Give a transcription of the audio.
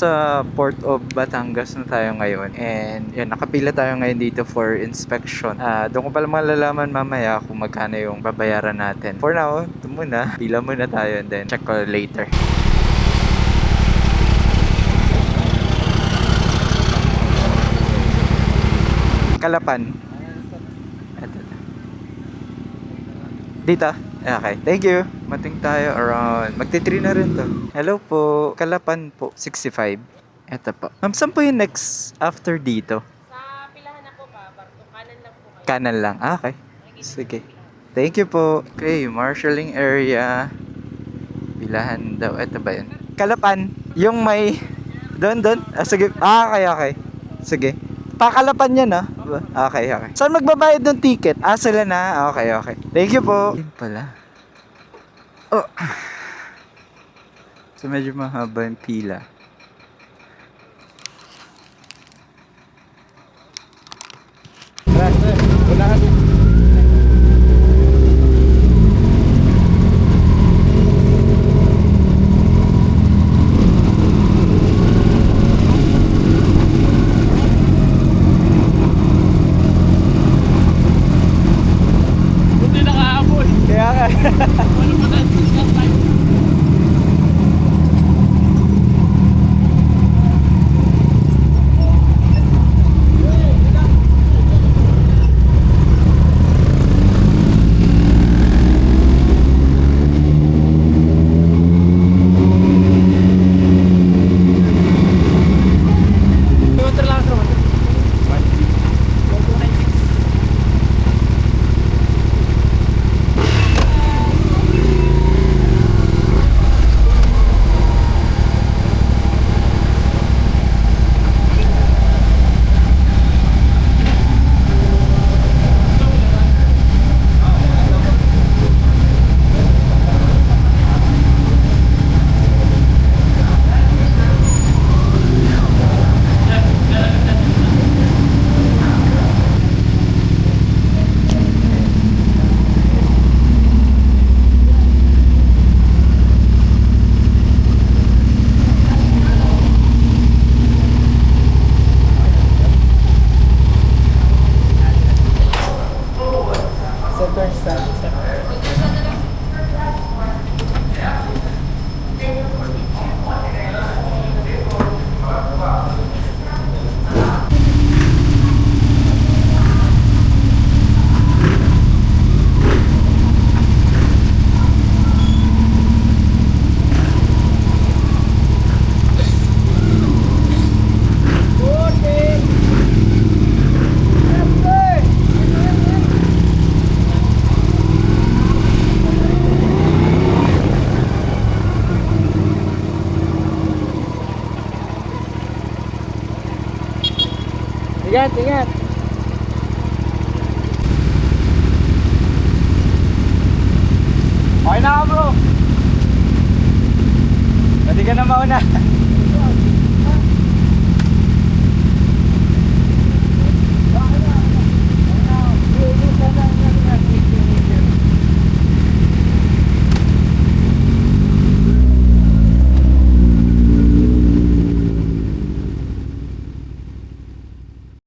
nasa Port of Batangas na tayo ngayon and yan, nakapila tayo ngayon dito for inspection. Doon ko pala malalaman mamaya kung magkano yung babayaran natin. For now, ito muna, pila muna tayo and then check ko later. Kalapan. Ito. Dito? Okay, thank you. Mating tayo around, magti-3 na rin to. Hello po, Kalapan po, 65. Eto po. Ma'am, saan po yung next after dito? Sa pilahan na po pa, Barto. Kanan lang po kayo. Kanan lang. Okay. Sige. Thank you po. Okay, marshalling area. Pilahan daw. Eto ba yun? Kalapan. Yung may... Doon. Sige. Okay. Sige. Pakalapan yan, Okay. Saan magbabayad ng ticket? Sila na. Okay. Thank you po. Yun pala. Oh. So, medyo mahaba yung pila. Ingat. Okay na ka, bro. Pwede ka na mauna.